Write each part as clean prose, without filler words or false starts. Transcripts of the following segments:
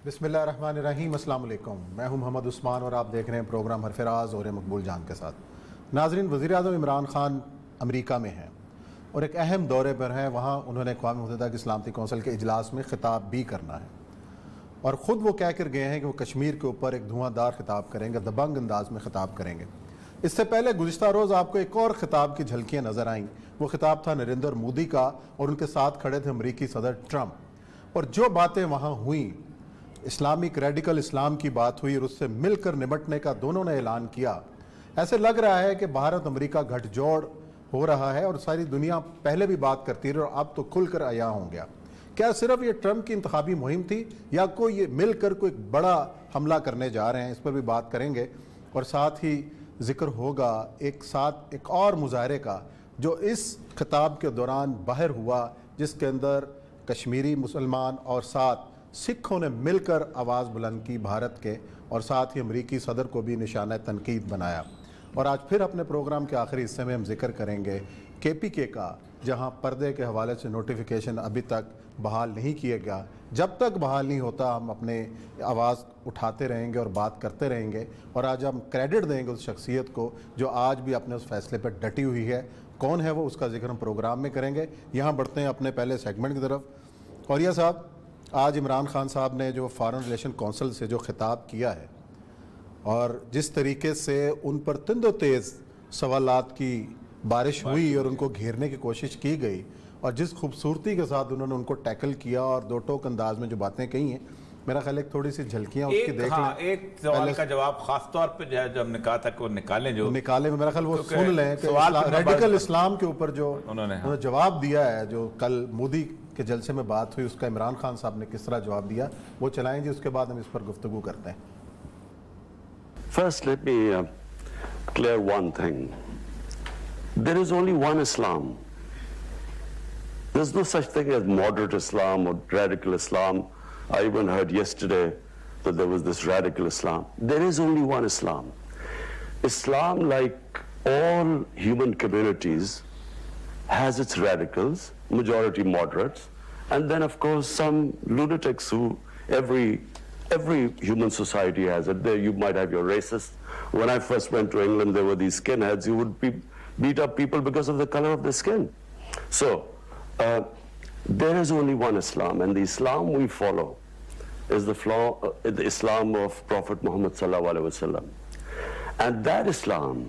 बिस्मिल्लाहिर्रहमानिर्रहीम, अस्सलाम वालेकुम। मैं हूं मोहम्मद उस्मान और आप देख रहे हैं प्रोग्राम हरफराज और मकबूल जान के साथ। नाजरीन, वज़ीर आज़म इमरान ख़ान अमेरिका में हैं और एक अहम दौरे पर हैं। वहाँ उन्होंने अक़वाम मुत्तहिदा की सलामती कौंसिल के इजलास में ख़िताब भी करना है और ख़ुद वो कह कर गए हैं कि वो कश्मीर के ऊपर एक धुआंधार ख़िताब करेंगे, दबंग अंदाज में ख़िताब करेंगे। इससे पहले गुज़िश्ता रोज़ आपको एक और ख़िताब की झलकियाँ नज़र आईं। वो ख़िताब था नरेंद्र मोदी का और उनके साथ खड़े थे अमरीकी सदर ट्रंप। और जो बातें वहाँ हुई, इस्लामिक रेडिकल इस्लाम की बात हुई और उससे मिलकर निपटने का दोनों ने ऐलान किया। ऐसे लग रहा है कि भारत अमेरिका गठजोड़ हो रहा है और सारी दुनिया पहले भी बात करती रही और अब तो खुलकर आया हो गया। क्या सिर्फ ये ट्रंप की इंतखाबी मुहिम थी या कोई ये मिलकर कोई बड़ा हमला करने जा रहे हैं? इस पर भी बात करेंगे और साथ ही जिक्र होगा एक और मुजाहरे का जो इस खिताब के दौरान बाहर हुआ, जिसके अंदर कश्मीरी मुसलमान और साथ सिखों ने मिलकर आवाज़ बुलंद की भारत के, और साथ ही अमरीकी सदर को भी निशाना तनकीद बनाया। और आज फिर अपने प्रोग्राम के आखिरी हिस्से में हम जिक्र करेंगे KPK का, जहां पर्दे के हवाले से नोटिफिकेशन अभी तक बहाल नहीं किया गया। जब तक बहाल नहीं होता हम अपने आवाज़ उठाते रहेंगे और बात करते रहेंगे। और आज हम क्रेडिट देंगे उस शख्सियत को जो आज भी अपने उस फैसले पर डटी हुई है। कौन है वो, उसका जिक्र हम प्रोग्राम में करेंगे। यहाँ बढ़ते हैं अपने पहले सेगमेंट की तरफ। और यह साहब, आज इमरान खान साहब ने जो फॉरेन रिलेशन कौंसिल से जो खिताब किया है और जिस तरीके से उन पर तिंदो तेज़ सवालात की बारिश हुई और उनको घेरने की कोशिश की गई और जिस खूबसूरती के साथ उन्होंने उनको टैकल किया और दो टोक अंदाज में जो बातें कही हैं, मेरा ख्याल एक थोड़ी सी झलकियां उसकी देख लें। एक सवाल का जवाब खास तौर पे जो हमने कहा था कि वो निकालें मेरा ख्याल वो सुन लें कि रेडिकल इस्लाम के ऊपर जो उन्होंने जवाब दिया है, जो कल मोदी के जलसे में बात हुई, उसका इमरान खान साहब ने किस तरह जवाब दिया, वो चलाएं जी। उसके बाद हम इस पर गुफ्तगू करते हैं। First, let me clear one thing. There is only one Islam. There's no such thing as moderate Islam or radical Islam. I even heard yesterday that there was this radical Islam. There is only one Islam. Islam, like all human communities, has its radicals, majority moderates, and then of course some lunatics who every human society has it. There you might have your racists. When I first went to England, there were these skinheads who would beat up people because of the color of their skin. So there is only one Islam, and the Islam we follow is the Islam of Prophet Muhammad sallallahu alaihi wasallam. And that Islam,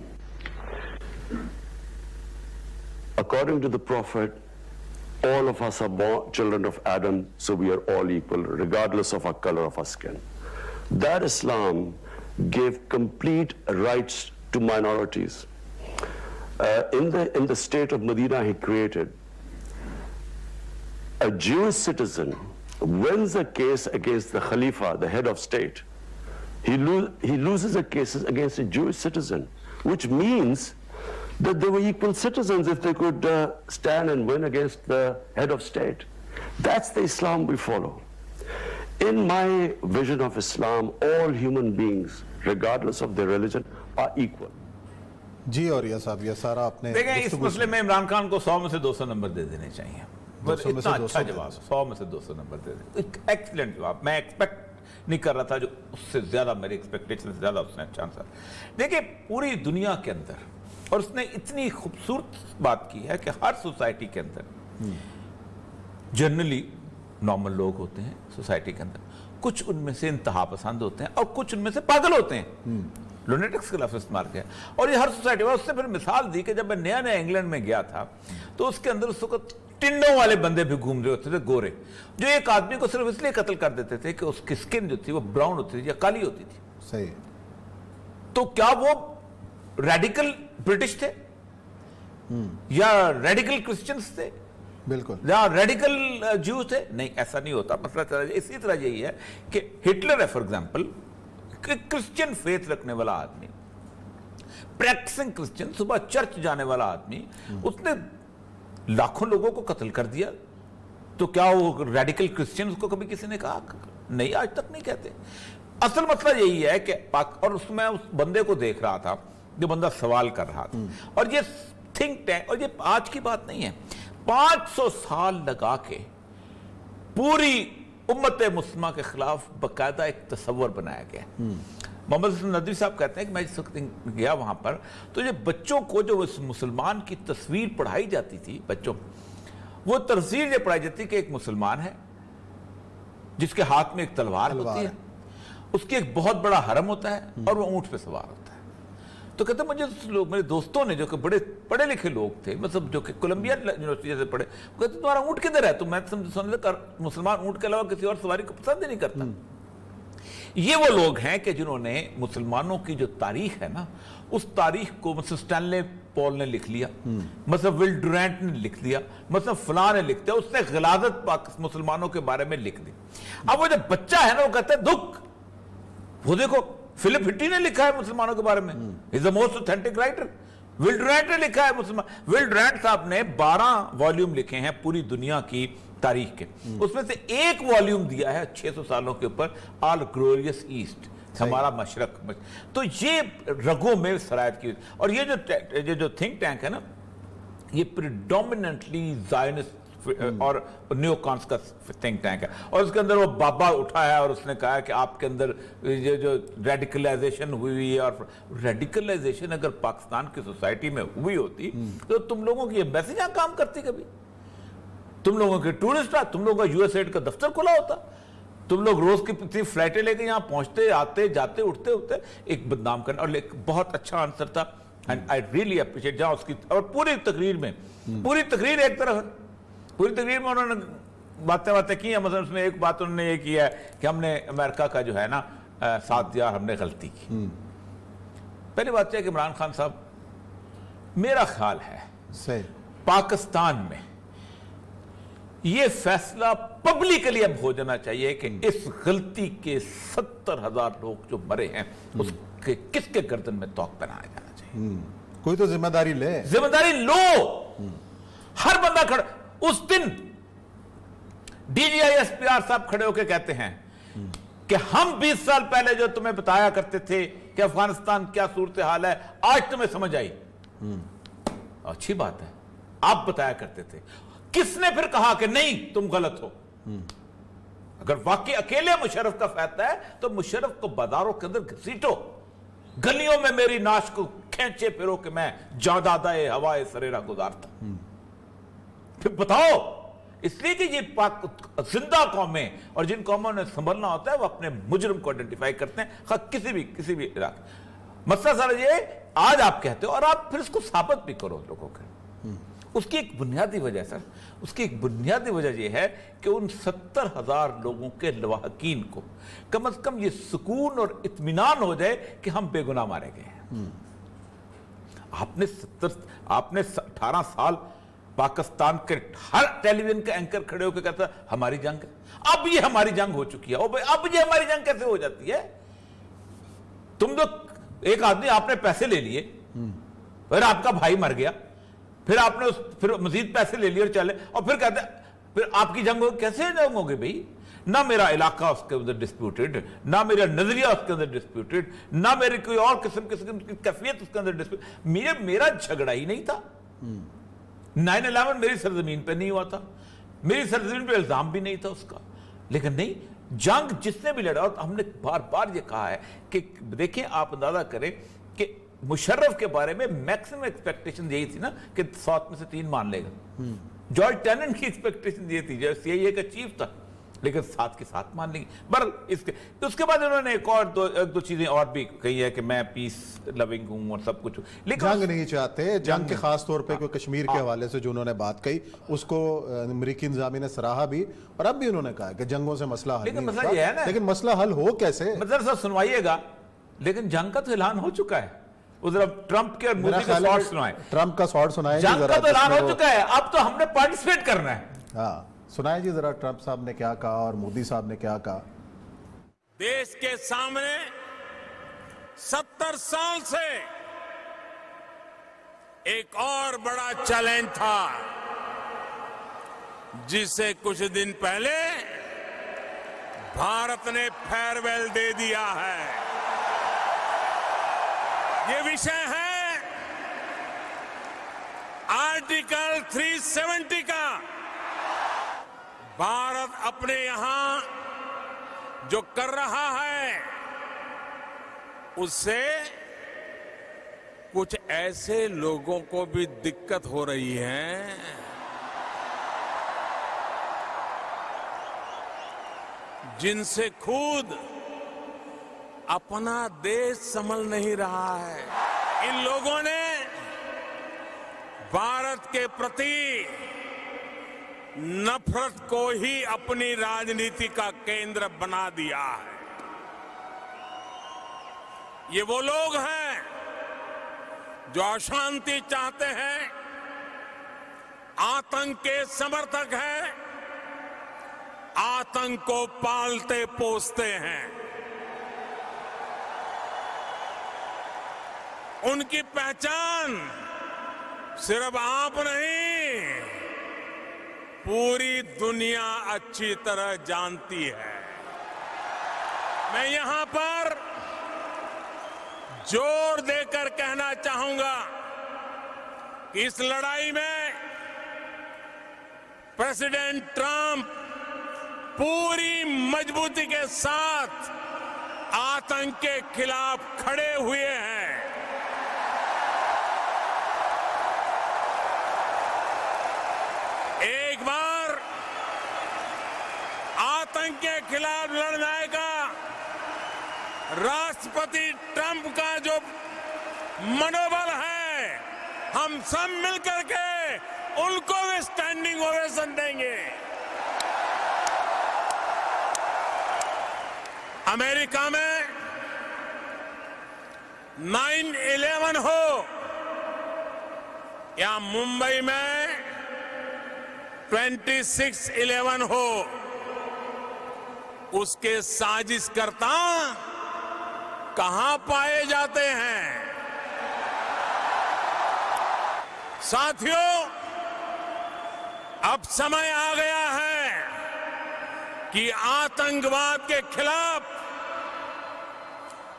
according to the Prophet, all of us are born children of Adam, so we are all equal, regardless of our color of our skin. That Islam gave complete rights to minorities. In the state of Medina he created, a Jewish citizen wins a case against the Khalifa, the head of state. He loses a case against a Jewish citizen, which means that they were equal citizens if they could stand and win against the head of state. That's the Islam we follow. In my vision of Islam, all human beings, regardless of their religion, are equal. जी, और यह साहब, यह सारा आपने देखें, इस मसले में इमरान खान को 100 में से 200 नंबर दे देने चाहिए। इतना अच्छा जवाब, 100 में से 200 नंबर दे दे। एक्सीलेंट जवाब। मैं एक्सपेक्ट नहीं कर रहा था, जो उससे ज्यादा मेरी एक्सपेक्टेशन से ज्यादा उसने अच्छा आंसर। देखिए, पूरी दुनिया के अंदर, और उसने इतनी खूबसूरत बात की है कि हर सोसाइटी के अंदर जनरली नॉर्मल लोग होते हैं सोसाइटी के अंदर, कुछ उनमें से इंतहा पसंद होते हैं और कुछ उनमें से पागल होते हैं। लुनेटिक्स का लफ्ज़ इस्तेमाल किया और ये हर सोसाइटी में। उसने फिर मिसाल दी कि जब मैं नया नया इंग्लैंड में गया था तो उसके अंदर उस वक्त टिंडों वाले बंदे भी घूम रहे होते थे, गोरे, जो एक आदमी को सिर्फ इसलिए कत्ल कर देते थे कि उसकी स्किन जो थी वो ब्राउन होती थी या काली होती थी। सही। तो क्या वो रेडिकल ब्रिटिश थे या रेडिकल क्रिश्चियंस थे? बिल्कुल। या रेडिकल ज्यू थे? नहीं, ऐसा नहीं होता। मसला इसी तरह यही है कि हिटलर है फॉर एग्जांपल, क्रिश्चियन फेथ रखने वाला आदमी, प्रैक्टिसिंग क्रिश्चियन, सुबह चर्च जाने वाला आदमी, उसने लाखों लोगों को कत्ल कर दिया। तो क्या वो रेडिकल क्रिश्चियन को कभी किसी ने कहा? नहीं, आज तक नहीं कहते। असल मसला यही है कि और उसमें उस बंदे को देख रहा था, जो बंदा सवाल कर रहा था, और ये थिंक टैंक, और ये आज की बात नहीं है, 500 साल लगा के पूरी उम्मत मुस्लिमा के खिलाफ बाकायदा एक तस्वर बनाया गया है। मोहम्मद हसन नदवी साहब कहते हैं कि मैं जिस वक्त गया वहां पर तो ये बच्चों को जो उस मुसलमान की तस्वीर पढ़ाई जाती थी, बच्चों वो तस्वीर ये पढ़ाई जाती कि एक मुसलमान है जिसके हाथ में एक तलवार होती है, उसकी एक बहुत बड़ा हरम होता है और वो ऊंट पे सवार होता है। तो कहते मुझे लोग, मेरे दोस्तों ने जो कि बड़े पढ़े लिखे लोग थे, मतलब जो कि कोलंबिया यूनिवर्सिटी से पढ़े, कहते तुम्हारा ऊंट किधर है? तो मैं समझ मुसलमान ऊंट के अलावा किसी और सवारी को पसंद ही नहीं करता। ये वो लोग हैं कि जिन्होंने मुसलमानों की जो तारीख है ना, उस तारीख को मतलब स्टैनले पॉल ने लिख लिया, मतलब विल डुरैंट ने लिख दिया, मतलब फलां ने लिख दिया, उसने गलाजत मुसलमानों के बारे में लिख दी। अब वो जो बच्चा है ना, वो कहता है दुख, वो देखो फिलिप हिट्टी ने लिखा है मुसलमानों के बारे में, is the most authentic writer. Will Durant ने लिखा है मुसलमान, विल डुरैंट साहब ने 12 वॉल्यूम लिखे हैं पूरी दुनिया की तारीख के, उसमें से एक वॉल्यूम दिया है 600 सालों के ऊपर, ऑल ग्लोरियस ईस्ट, हमारा मशरक। तो ये रगों में सरायत की। और ये जो थिंक टैंक है ना, ये प्रिडोमिनेंटली ज़ायनिस्ट और न्योकॉन्स का थिंक टैंक है, और उसके अंदर वो बाबा उठा है और उसने कहा कि आपके अंदर ये जो रेडिकलाइजेशन हुई है, और रेडिकलाइजेशन अगर पाकिस्तान की सोसाइटी में हुई होती तो तुम लोगों की एम्बेसी यहाँ काम करती, कभी तुम लोगों के टूरिस्ट, तुम लोगों का यूएसएड का दफ्तर खुला होता, तुम लोग रोज की कितनी फ्लाइटें लेके यहाँ पहुंचते, आते जाते, उठते उठते। एक बदनाम करना, और एक बहुत अच्छा आंसर था, एंड आई रियली अप्रिशिएट जहाँ उसकी, और पूरी तकरीर में, पूरी तकरीर एक तरफ है, पूरी तकरीर में उन्होंने बातें की है। मतलब उसमें एक बात उन्होंने ये किया है कि हमने अमेरिका का जो है ना साथ दिया, हमने गलती की। पहली बात है कि इमरान खान साहब, मेरा ख्याल है पाकिस्तान में ये फैसला पब्लिकली अब हो जाना चाहिए कि इस गलती के 70,000 लोग जो मरे हैं उसके किसके गर्दन में तौक पहनाया जाना चाहिए। कोई तो जिम्मेदारी ले, जिम्मेदारी लो, हर बंदा खड़ा। उस दिन DGISPR साहब खड़े होकर कहते हैं कि हम 20 साल पहले जो तुम्हें बताया करते थे कि अफगानिस्तान क्या सूरत हाल है, आज तुम्हें समझ आई। अच्छी बात है, आप बताया करते थे। किसने फिर कहा कि नहीं तुम गलत हो? अगर वाकई अकेले मुशर्रफ का फैसला है तो मुशर्रफ को बाजारों के अंदर घसीटो, गलियों में मेरी नाश को खींचे फिरो कि मैं जादादाए हवाए सरेरा गुजारता। फिर बताओ, इसलिए कि ये जिंदा कौमें, और जिन कौमों ने संभलना होता है वो अपने मुजरिम को आइडेंटिफाई करते हैं, किसी भी इलाके। मसला सर ये आज आप कहते हो और आप फिर इसको साबित भी करो लोगों के। उसकी एक बुनियादी वजह सर, उसकी एक बुनियादी वजह यह है कि उन 70,000 लोगों के लवाहकीन को कम से कम ये सुकून और इत्मीनान हो जाए कि हम बेगुनाह मारे गए हैं। आपने 18 साल पाकिस्तान के हर टेलीविजन के एंकर खड़े होकर कहता हमारी जंग है। अब ये हमारी जंग हो चुकी है। अब ये हमारी जंग कैसे हो जाती है? तुम तो एक आदमी, आपने पैसे ले लिए, फिर आपका भाई मर गया, फिर आपने फिर मजीद पैसे ले लिए और चले, और फिर कहते फिर आपकी जंग हो। कैसे जंग होगी भाई? ना मेरा इलाका उसके अंदर डिस्प्यूटेड, ना मेरा नजरिया उसके अंदर डिस्प्यूटेड, ना मेरी कोई और किस्म की कैफियत उसके अंदर डिस्प्यूट। मेरा झगड़ा ही नहीं था। 9/11 मेरी सरजमीन पे नहीं हुआ था, मेरी सरजमीन पे इल्जाम भी नहीं था उसका। लेकिन नहीं, जंग जिसने भी लड़ा, और हमने बार बार ये कहा है कि देखें, आप अंदाजा करें कि मुशर्रफ के बारे में मैक्सिमम एक्सपेक्टेशन यही थी ना कि 100 में से 3 मान लेगा। जॉर्ज टेनन की एक्सपेक्टेशन ये थी, जो CIA का चीफ था, लेकिन 7 के 7 मान लेंगे। बहरहाल उसके बाद उन्होंने एक दो चीजें और भी कही है कि मैं पीस लविंग हूं और सब कुछ, लेकिन जंग नहीं चाहते। जंग के खास तौर पे कोई कश्मीर के हवाले से जो उन्होंने बात कही, उसको अमेरिकी इंतजामी ने सराहा भी, और अब भी उन्होंने कहा कि जंगों से मसला हल नहीं मसला ये है ना, लेकिन मसला हल हो कैसे? मतलब सर सुनवाइएगा, लेकिन जंग का तो ऐलान हो चुका है। उधर अब ट्रंप के और मोदी का शॉट सुनाए, ट्रंप का शॉट सुनाए। जंग का तो ऐलान हो चुका है, अब तो हमने पार्टिसिपेट करना है। हाँ, सुनाए जी जरा, ट्रंप साहब ने क्या कहा और मोदी साहब ने क्या कहा। देश के सामने 70 साल से एक और बड़ा चैलेंज था, जिसे कुछ दिन पहले भारत ने फेयरवेल दे दिया है। ये विषय है आर्टिकल 370 का, भारत अपने यहां जो कर रहा है उससे कुछ ऐसे लोगों को भी दिक्कत हो रही है जिनसे खुद अपना देश संभल नहीं रहा है। इन लोगों ने भारत के प्रति नफरत को ही अपनी राजनीति का केंद्र बना दिया है। ये वो लोग हैं जो अशांति चाहते हैं, आतंक के समर्थक हैं, आतंक को पालते पोसते हैं। उनकी पहचान सिर्फ आप नहीं, पूरी दुनिया अच्छी तरह जानती है। मैं यहां पर जोर देकर कहना चाहूंगा कि इस लड़ाई में प्रेसिडेंट ट्रंप पूरी मजबूती के साथ आतंक के खिलाफ खड़े हुए हैं। एक बार आतंक के खिलाफ लड़ने का राष्ट्रपति ट्रंप का जो मनोबल है, हम सब मिलकर के उनको भी स्टैंडिंग ओवेशन देंगे। अमेरिका में 9/11 हो या मुंबई में 26/11 हो, उसके साजिशकर्ता कहां पाए जाते हैं? साथियों, अब समय आ गया है कि आतंकवाद के खिलाफ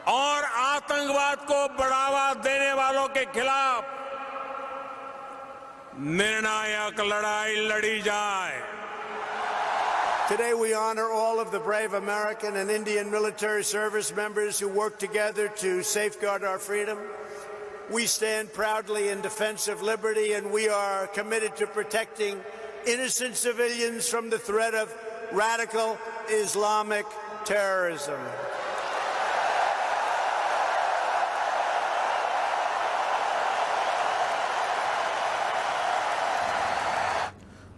और आतंकवाद को बढ़ावा देने वालों के खिलाफ निर्णायक लड़ाई लड़ी जाए। Today we honor all of the brave American and Indian military service members who work together to safeguard our freedom. We stand proudly in defense of liberty, and we are committed to protecting innocent civilians from the threat of radical Islamic terrorism.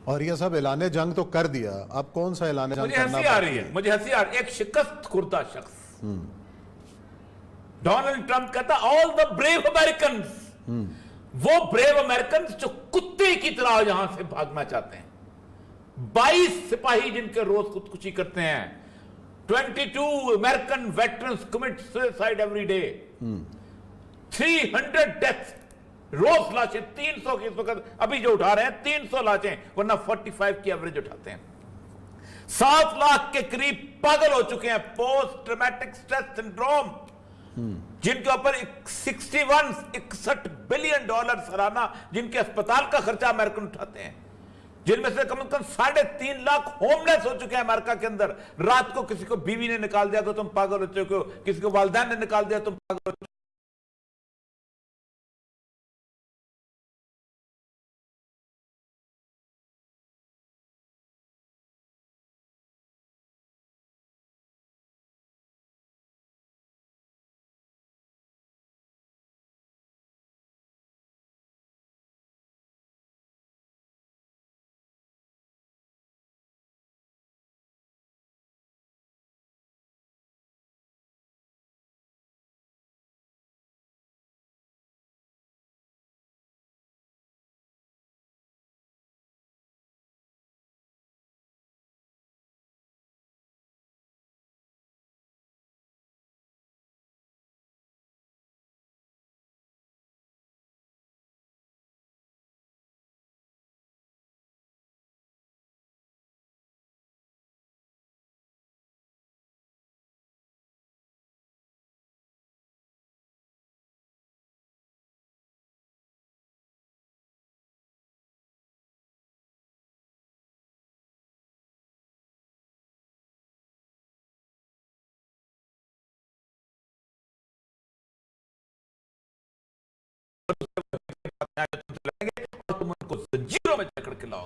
और ये सब ऐलान जंग तो कर दिया, अब कौन सा ऐलान जंग मुझे करना हंसी आ रही है, मुझे हंसी आ रही है। एक शिकस्त खुर्दा शख्स डोनाल्ड ट्रंप कहता ऑल द ब्रेव अमेरिकन, वो ब्रेव अमेरिकन जो कुत्ते की तरह यहां से भागना चाहते हैं। 22 सिपाही जिनके रोज खुदकुशी करते हैं, 22 American veterans commit suicide every day, 300 deaths, रोज लाशें, 300 की इस वक्त अभी जो उठा रहे हैं 300 लाशें, वरना 45 की एवरेज उठाते हैं। 7 लाख के करीब पागल हो चुके हैं, पोस्ट ट्रॉमेटिक स्ट्रेस सिंड्रोम, जिनके ऊपर 61 बिलियन डॉलर सालाना जिनके अस्पताल का खर्चा अमेरिकन उठाते हैं, जिनमें से कम 3.5 लाख होमलेस हो चुके हैं अमेरिका के अंदर। रात को किसी को बीवी ने निकाल दिया तो तुम पागल हो चुके हो, किसी को वालिदैन ने निकाल दिया तुम पागल हो चुके हो।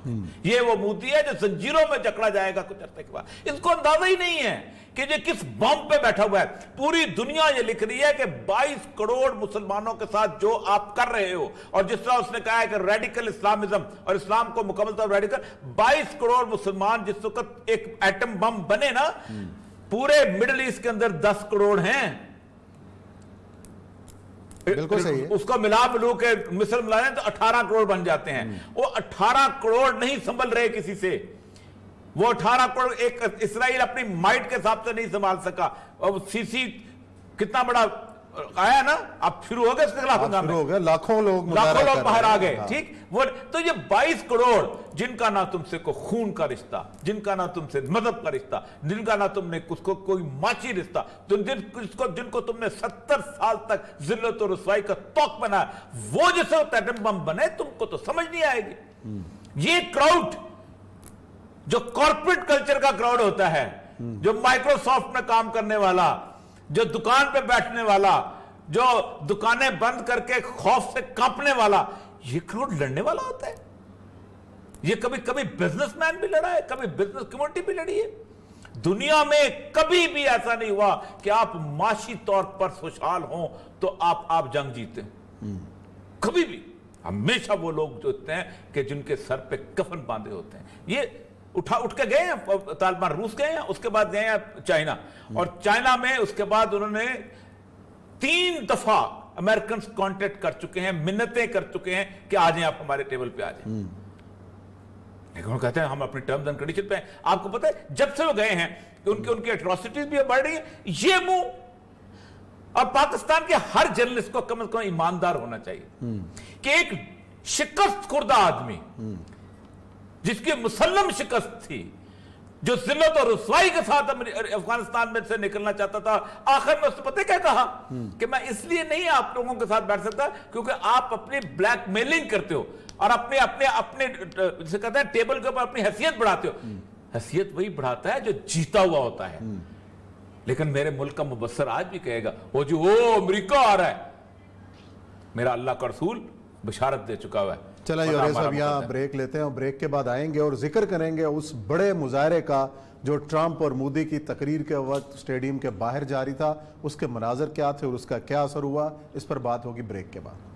ये वो मोदी है जो जंजीरों में जकड़ा जाएगा कुछ अर्से के बाद। इसको अंदाजा ही नहीं है कि ये किस बम पे बैठा हुआ है। पूरी दुनिया ये लिख रही है कि 22 करोड़ मुसलमानों के साथ जो आप कर रहे हो, और जिस तरह उसने कहा है कि रेडिकल इस्लामिज्म और इस्लाम को मुकम्मल तौर पर रेडिकल, 22 करोड़ मुसलमान जिस वक्त एक एटम बम बने ना, पूरे मिडिल ईस्ट के अंदर 10 करोड़ हैं। बिल्कुल सही है। उसको मिला के मिस्र मिला तो 18 करोड़ बन जाते हैं। वो 18 करोड़ नहीं संभल रहे किसी से। वो 18 करोड़ एक इसराइल अपनी माइट के हिसाब से नहीं संभाल सका। और सीसी कितना बड़ा आया ना, अब शुरू हो गए इसके खिलाफ हंगामे, शुरू हो गए, लाखों लोग बाहर आ गए। ठीक, वो तो ये 22 करोड़ जिनका ना तुमसे को खून का रिश्ता, जिनका ना तुमसे मजहब का रिश्ता, जिनका ना तुमने उसको कोई माची रिश्ता, जिनको तुमने 70 साल तक जिल्लत और रुसवाई का तौक बनाया, वो जैसे एटम बम बने, तुमको तो समझ नहीं आएगी। ये क्राउड जो कॉर्पोरेट कल्चर का क्राउड होता है, जो माइक्रोसॉफ्ट में काम करने वाला, जो दुकान पे बैठने वाला, जो दुकानें बंद करके खौफ से कांपने वाला, ये क्राउड लड़ने वाला होता है। ये कभी कभी बिजनेसमैन भी लड़ा है, कभी बिजनेस कम्युनिटी भी लड़ी है। दुनिया में कभी भी ऐसा नहीं हुआ कि आप माशी तौर पर खुशहाल हो तो आप जंग जीते। कभी भी हमेशा वो लोग जो होते हैं कि जिनके सर पे कफन बांधे होते हैं, ये उठ के गए हैं तालिबान, रूस गए हैं, उसके बाद गए हैं चाइना, और चाइना में उसके बाद उन्होंने 3 दफा अमेरिकन कांटेक्ट कर चुके हैं, मिन्नतें कर चुके हैं कि आ जाएं आप हमारे टेबल पे आ जाएं। लेकिन कहते हैं हम अपनी टर्म्स एंड कंडीशन पे हैं। आपको पता है जब से वो गए हैं उनकी एट्रोसिटीज भी बढ़ रही है। ये मुंह, और पाकिस्तान के हर जर्नलिस्ट को कम से कम ईमानदार होना चाहिए कि एक शिकस्त खुर्दा आदमी जिसकी मुसल्लम शिकस्त थी, जो जिल्लत और रुसवाई के साथ अफगानिस्तान में से निकलना चाहता था, आखिर में उसने पता क्या कहा कि मैं इसलिए नहीं आप लोगों के साथ बैठ सकता क्योंकि आप अपनी ब्लैकमेलिंग करते हो और अपने अपने अपने जिसे कहते हैं टेबल के ऊपर अपनी हैसियत बढ़ाते हो। हैसियत वही बढ़ाता है जो जीता हुआ होता है। लेकिन मेरे मुल्क का मुबस्सर आज भी कहेगा वो जो अमेरिका आ रहा है, मेरा अल्लाह का रसूल बशारत दे चुका हुआ है। चला ये सब यहाँ ब्रेक लेते हैं और ब्रेक के बाद आएंगे और जिक्र करेंगे उस बड़े मुजाहरे का जो ट्रंप और मोदी की तकरीर के वक्त स्टेडियम के बाहर जारी था, उसके मनाजर क्या थे और उसका क्या असर हुआ, इस पर बात होगी ब्रेक के बाद।